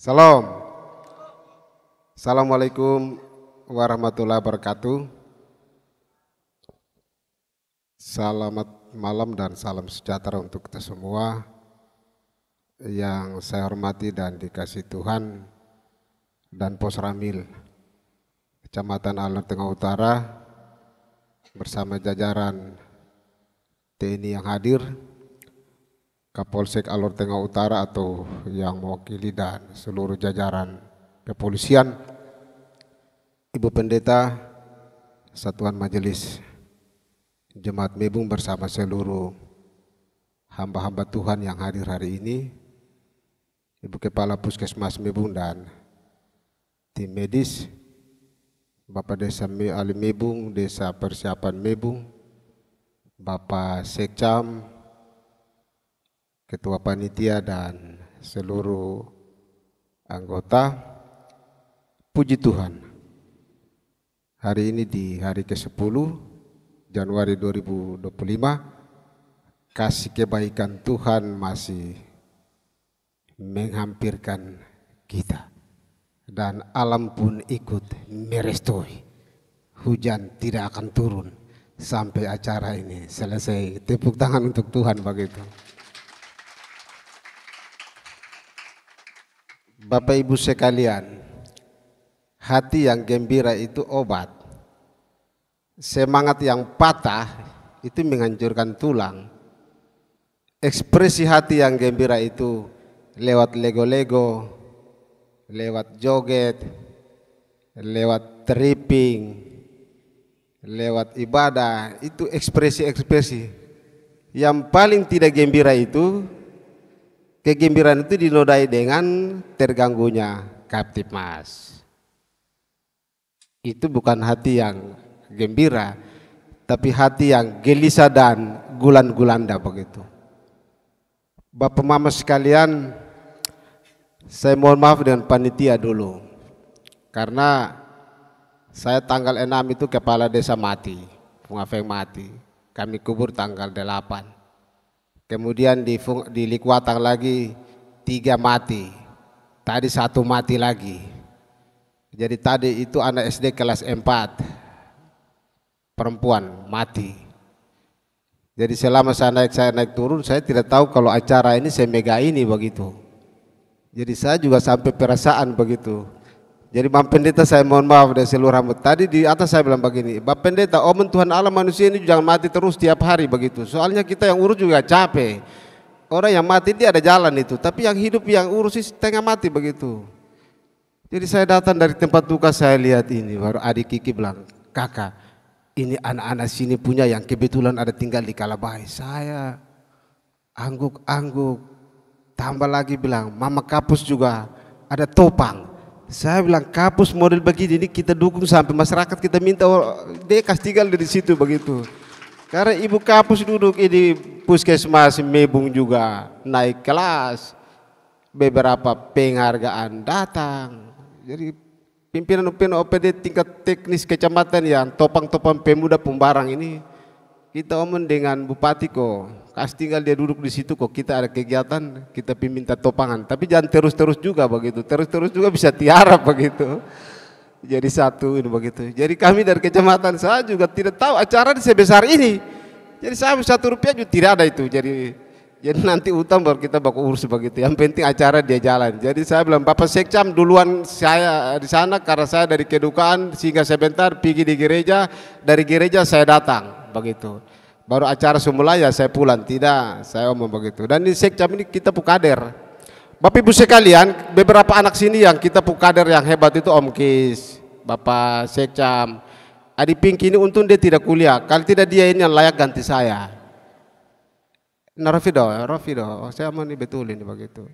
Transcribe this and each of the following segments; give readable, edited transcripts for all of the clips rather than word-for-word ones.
Salam. Assalamualaikum warahmatullahi wabarakatuh. Selamat malam dan salam sejahtera untuk kita semua. Yang saya hormati dan dikasih Tuhan dan Pos Ramil Kecamatan Alor Tengah Utara bersama jajaran TNI yang hadir, Kapolsek Alor Tengah Utara atau yang mewakili dan seluruh jajaran kepolisian, Ibu Pendeta, Satuan Majelis Jemaat Mebung bersama seluruh hamba-hamba Tuhan yang hadir hari ini, Ibu Kepala Puskesmas Mebung dan tim medis, Bapak Desa Ali Mebung, Desa Persiapan Mebung, Bapak Sekcam, Ketua Panitia dan seluruh anggota. Puji Tuhan, hari ini di hari ke-10 Januari 2025, kasih kebaikan Tuhan masih menghampirkan kita dan alam pun ikut merestui. Hujan tidak akan turun sampai acara ini selesai. Tepuk tangan untuk Tuhan begitu. Bapak Ibu sekalian, hati yang gembira itu obat. Semangat yang patah itu menghancurkan tulang. Ekspresi hati yang gembira itu lewat lego-lego, lewat joget, lewat tripping, lewat ibadah. Itu ekspresi-ekspresi. Yang paling tidak gembira itu, kegembiraan itu dinodai dengan terganggunya Kamtibmas. Itu bukan hati yang gembira, tapi hati yang gelisah dan gulan-gulanda begitu. Bapak Mama sekalian, saya mohon maaf dengan panitia dulu, karena saya tanggal 6 itu kepala desa mati, pengafeng mati. Kami kubur tanggal 8. Kemudian di Likuatang lagi 3 mati, tadi 1 mati lagi. Jadi tadi itu anak SD kelas 4, perempuan mati. Jadi selama saya naik turun, saya tidak tahu kalau acara ini semega ini begitu. Jadi saya juga sampai perasaan begitu. Jadi Bapak Pendeta, saya mohon maaf dari seluruh rambut. Tadi di atas saya bilang begini, Bapak Pendeta, omen Tuhan Allah manusia ini jangan mati terus tiap hari begitu. Soalnya kita yang urus juga capek. Orang yang mati dia ada jalan itu, tapi yang hidup yang urus setengah mati begitu. Jadi saya datang dari tempat duka, saya lihat ini, baru adik Kiki bilang, kakak, ini anak-anak sini punya yang kebetulan ada tinggal di Kalabai. Saya angguk-angguk, tambah lagi bilang, Mama Kapus juga ada topang. Saya bilang kapus model begini ini kita dukung sampai masyarakat kita minta dia kasih tinggal di situ begitu. Karena Ibu Kapus duduk ini Puskesmas Mebung juga naik kelas, beberapa penghargaan datang. Jadi pimpinan OPD tingkat teknis kecamatan yang topang-topang pemuda pembarang ini kita omong dengan Bupati kok, kasih tinggal dia duduk di situ kok, kita ada kegiatan kita minta topangan, tapi jangan terus-terus juga begitu, terus-terus juga bisa tiarap begitu. Jadi satu ini begitu. Jadi kami dari kecamatan saya juga tidak tahu acara sebesar ini. Jadi saya Rp1 juga tidak ada itu. Jadi nanti utang baru kita baku urus begitu. Yang penting acara dia jalan. Jadi saya bilang Bapak Sekcam duluan saya di sana karena saya dari kedukaan sehingga sebentar pergi di gereja, dari gereja saya datang. Begitu, baru acara semula ya saya pulang, tidak saya omong begitu. Dan di Sekcam ini kita pukader. Bapak Ibu sekalian, beberapa anak sini yang kita pukader yang hebat itu Om Kis, Bapak Sekcam, Adi Pinky ini untung dia tidak kuliah. Kalau tidak dia ini yang layak ganti saya. Rafido, saya mau nih betulin begitu.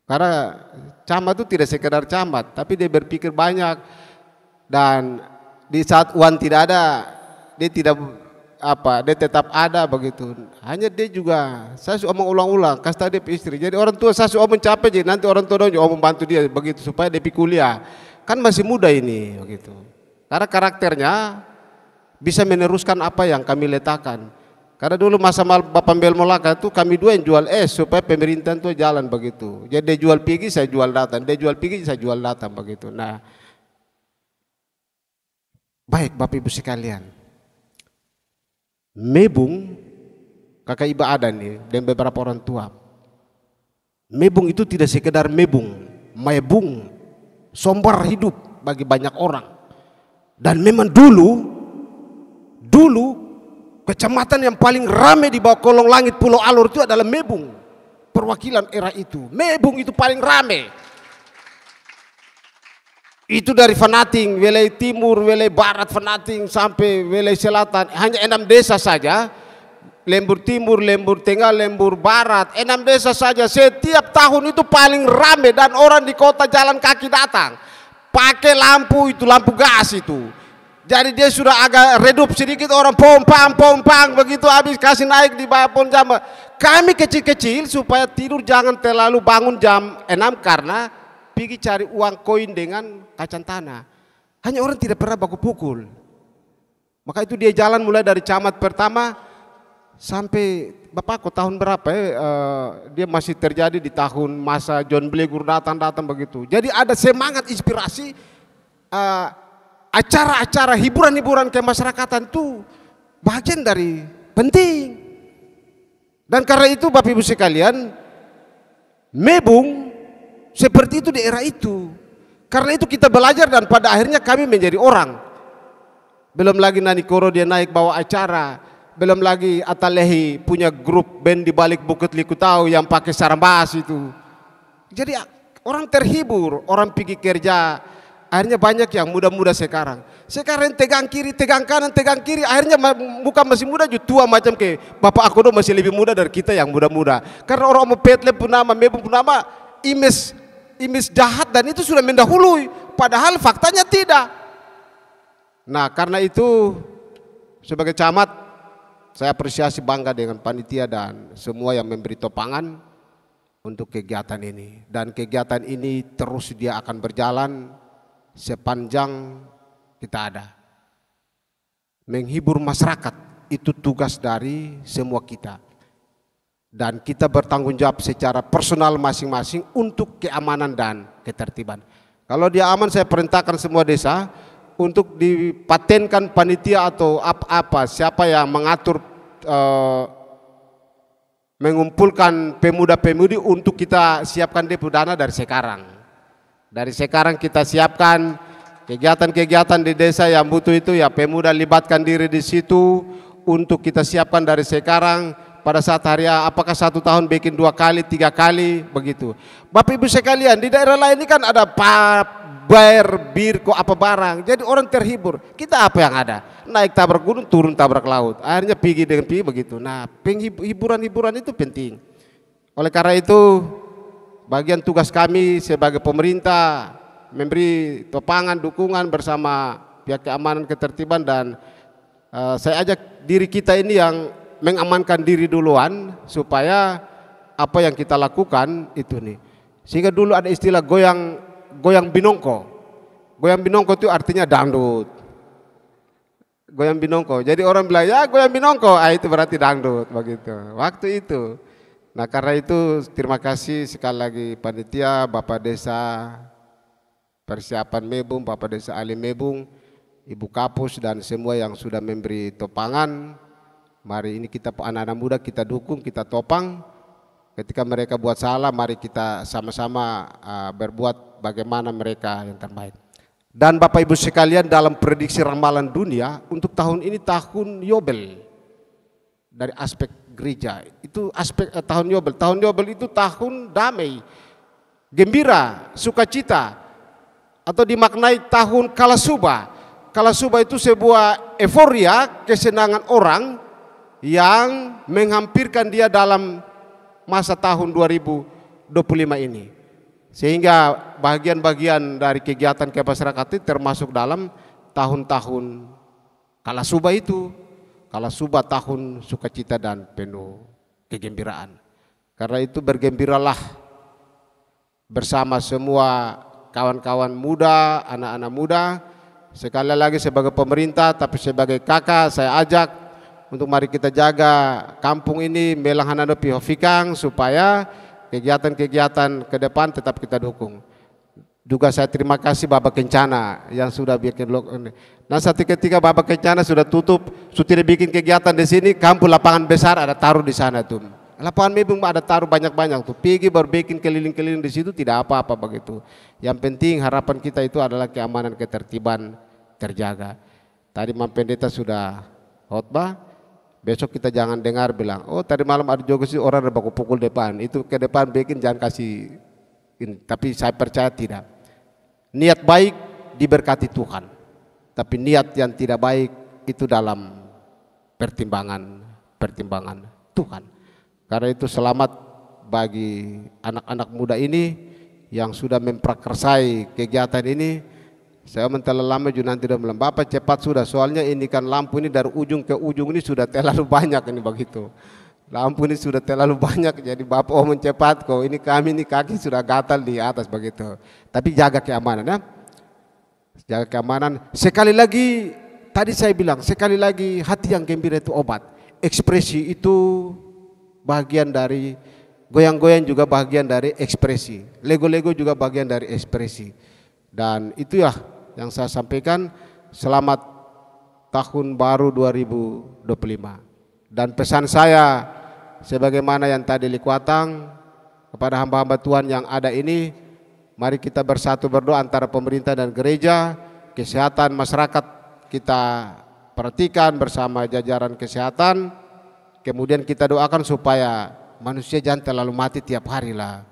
Karena camat itu tidak sekedar camat, tapi dia berpikir banyak dan di saat uang tidak ada, dia tidak dia tetap ada begitu. Hanya dia juga saya omong ulang-ulang kasih tahu dia istri. Jadi orang tua saya omong capek, jadi nanti orang tua dong omong bantu dia begitu supaya dia kuliah. Kan masih muda ini begitu. Karena karakternya bisa meneruskan apa yang kami letakkan. Karena dulu masa Bapak Mbel Molaka itu kami dua yang jual es supaya pemerintah itu jalan begitu. Jadi dia jual pergi, saya jual datang. Dia jual pergi, saya jual datang begitu. Nah, baik Bapak Ibu sekalian. Mebung, kakak Ibu ada nih dan beberapa orang tua. Mebung itu tidak sekedar mebung, sumber hidup bagi banyak orang. Dan memang dulu kecamatan yang paling ramai di bawah kolong langit Pulau Alor itu adalah Mebung. Perwakilan era itu. Mebung itu paling ramai. Itu dari Fanating, wilayah timur, wilayah barat Fanating sampai wilayah selatan. Hanya 6 desa saja. Lembur timur, lembur tengah, lembur barat. 6 desa saja. Setiap tahun itu paling ramai dan orang di kota jalan kaki datang. Pakai lampu itu, lampu gas itu. Jadi dia sudah agak redup sedikit, orang pompang begitu habis kasih naik di bawah pohon jam. Kami kecil-kecil supaya tidur jangan terlalu bangun jam 6 karena pergi cari uang koin dengan kacang tanah. Hanya orang tidak pernah baku pukul. Maka itu dia jalan mulai dari camat pertama sampai Bapakku tahun berapa ya, dia masih terjadi di tahun masa John Blegur datang begitu. Jadi ada semangat inspirasi. Acara-acara hiburan-hiburan kemasyarakatan itu bagian dari penting. Dan karena itu Bapak Ibu sekalian, Mebung seperti itu di era itu. Karena itu kita belajar dan pada akhirnya kami menjadi orang. Belum lagi Nani Koro dia naik bawa acara. Belum lagi Atalehi punya grup band di balik Bukit Likutau yang pakai sarambas itu. Jadi orang terhibur, orang pergi kerja. Akhirnya banyak yang muda-muda sekarang. Sekarang tegang kiri, tegang kanan, tegang kiri. Akhirnya bukan masih muda, juga tua macam ke Bapak Akodo masih lebih muda dari kita yang muda-muda. Karena orang mau petle punama, mebung punama, imes jahat dan itu sudah mendahului. Padahal faktanya tidak. Nah karena itu sebagai camat saya apresiasi bangga dengan panitia dan semua yang memberi topangan untuk kegiatan ini. Dan kegiatan ini terus dia akan berjalan sepanjang kita ada. Menghibur masyarakat itu tugas dari semua kita. Dan kita bertanggung jawab secara personal masing-masing untuk keamanan dan ketertiban. Kalau dia aman saya perintahkan semua desa untuk dipatenkan panitia atau apa siapa yang mengatur mengumpulkan pemuda-pemudi untuk kita siapkan depo dana dari sekarang. Dari sekarang kita siapkan kegiatan-kegiatan di desa yang butuh itu ya pemuda libatkan diri di situ untuk kita siapkan dari sekarang pada saat hari apakah 1 tahun bikin 2 kali 3 kali begitu. Bapak Ibu sekalian di daerah lain ini kan ada bayar birko apa barang jadi orang terhibur. Kita apa yang ada naik tabrak gunung turun tabrak laut akhirnya pergi dengan pergi begitu. Nah hiburan-hiburan itu penting. Oleh karena itu bagian tugas kami sebagai pemerintah memberi topangan, dukungan bersama pihak keamanan ketertiban dan saya ajak diri kita ini yang mengamankan diri duluan supaya apa yang kita lakukan itu nih. Sehingga dulu ada istilah goyang binongko. Goyang binongko itu artinya dangdut. Goyang binongko. Jadi orang bilang ya goyang binongko, itu berarti dangdut begitu. Waktu itu. Nah karena itu terima kasih sekali lagi panitia, Bapak Desa Persiapan Mebung, Bapak Desa Ali Mebung, Ibu Kapus dan semua yang sudah memberi topangan. Mari ini kita anak-anak muda kita dukung, kita topang. Ketika mereka buat salah mari kita sama-sama berbuat bagaimana mereka yang terbaik. Dan Bapak Ibu sekalian dalam prediksi ramalan dunia untuk tahun ini tahun Yobel. Dari aspek gereja itu aspek tahun Yobel itu tahun damai, gembira, sukacita atau dimaknai tahun Kalasuba. Kalasuba itu sebuah euforia, kesenangan orang yang menghampirkan dia dalam masa tahun 2025 ini. Sehingga bagian-bagian dari kegiatan kemasyarakatan termasuk dalam tahun-tahun Kalasuba itu. Kalasuba tahun sukacita dan penuh kegembiraan. Karena itu bergembiralah bersama semua kawan-kawan muda, anak-anak muda. Sekali lagi sebagai pemerintah tapi sebagai kakak saya ajak untuk mari kita jaga kampung ini melanghanado pihofikang supaya kegiatan-kegiatan ke depan tetap kita dukung. Juga saya terima kasih Bapak Kencana yang sudah bikin ini. Nah satu ketika Bapak Kencana sudah tutup, sudah bikin kegiatan di sini, kampung lapangan besar ada taruh di sana tuh. Lapangan mebung ada taruh banyak-banyak tuh. Pergi baru bikin keliling-keliling di situ tidak apa-apa begitu. Yang penting harapan kita itu adalah keamanan ketertiban terjaga. Tadi Mam Pendeta sudah khotbah. Besok kita jangan dengar bilang, oh tadi malam ada juga sih orang ada baku pukul depan. Itu ke depan bikin jangan kasih ini. Tapi saya percaya tidak. Niat baik diberkati Tuhan. Tapi niat yang tidak baik itu dalam pertimbangan Tuhan. Karena itu selamat bagi anak-anak muda ini yang sudah memprakarsai kegiatan ini. Saya mentela lama juga nanti udah bilang, Bapak cepat sudah, soalnya ini kan lampu ini dari ujung ke ujung ini sudah terlalu banyak ini begitu. Lampu ini sudah terlalu banyak, jadi Bapak omong cepat kok, ini kami ini kaki sudah gatal di atas begitu. Tapi jaga keamanan ya. Jaga keamanan. Sekali lagi, tadi saya bilang, sekali lagi hati yang gembira itu obat. Ekspresi itu bagian dari, goyang-goyang juga bagian dari ekspresi. Lego-lego juga bagian dari ekspresi. Dan itu ya yang saya sampaikan. Selamat tahun baru 2025. Dan pesan saya sebagaimana yang tadi Likuatang kepada hamba-hamba Tuhan yang ada ini, mari kita bersatu berdoa antara pemerintah dan gereja. Kesehatan masyarakat kita perhatikan bersama jajaran kesehatan. Kemudian kita doakan supaya manusia jangan terlalu mati tiap hari lah.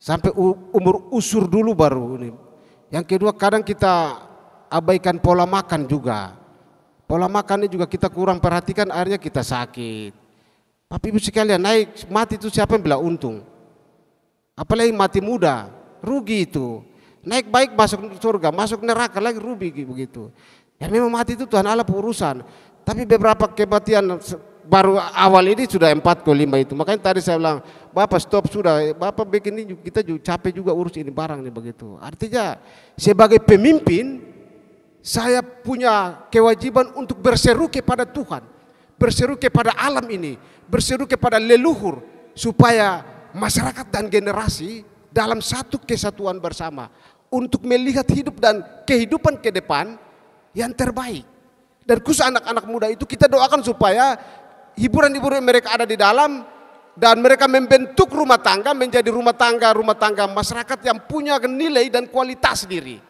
Sampai umur usur dulu baru ini. Yang kedua kadang kita abaikan pola makan juga. Pola makannya juga kita kurang perhatikan, akhirnya kita sakit. Tapi ibu sekalian, naik mati itu siapa yang bilang untung? Apalagi mati muda, rugi itu. Naik baik masuk surga, masuk neraka lagi rugi begitu. Ya memang mati itu Tuhan Allah urusan. Tapi beberapa kematian baru awal ini sudah 4 ke 5 itu. Makanya tadi saya bilang, Bapak stop sudah, Bapak bikin ini kita juga capek juga urus ini barang nih begitu. Artinya sebagai pemimpin saya punya kewajiban untuk berseru kepada Tuhan, berseru kepada alam ini, berseru kepada leluhur supaya masyarakat dan generasi dalam satu kesatuan bersama untuk melihat hidup dan kehidupan ke depan yang terbaik. Dan khusus anak-anak muda itu kita doakan supaya hiburan-hiburan mereka ada di dalam dan mereka membentuk rumah tangga menjadi rumah tangga masyarakat yang punya nilai dan kualitas diri.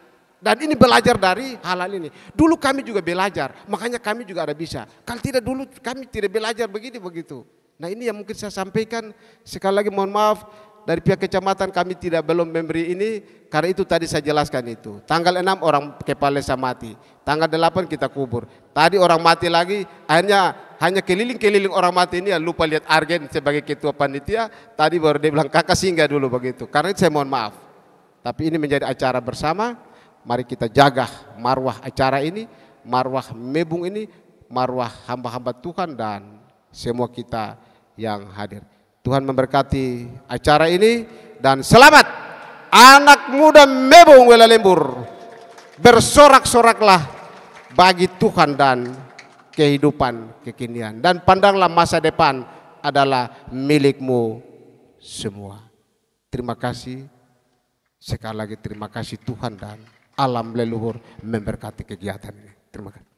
Dan ini belajar dari hal-hal ini. Dulu kami juga belajar, makanya kami juga ada bisa. Kalau tidak dulu kami tidak belajar begitu. Nah ini yang mungkin saya sampaikan. Sekali lagi mohon maaf dari pihak kecamatan kami belum memberi ini. Karena itu tadi saya jelaskan itu. Tanggal 6 orang kepala desa mati. Tanggal 8 kita kubur. Tadi orang mati lagi, akhirnya hanya keliling-keliling orang mati ini ya lupa lihat Argen sebagai ketua panitia. Tadi baru dia bilang kakak singgah dulu begitu. Karena itu saya mohon maaf. Tapi ini menjadi acara bersama. Mari kita jaga marwah acara ini, marwah mebung ini, marwah hamba-hamba Tuhan dan semua kita yang hadir. Tuhan memberkati acara ini dan selamat anak muda mebung Wela Lembur. Bersorak-soraklah bagi Tuhan dan kehidupan kekinian. Dan pandanglah masa depan adalah milikmu semua. Terima kasih. Sekali lagi terima kasih Tuhan dan alam leluhur memberkati kegiatan ini. Terima kasih.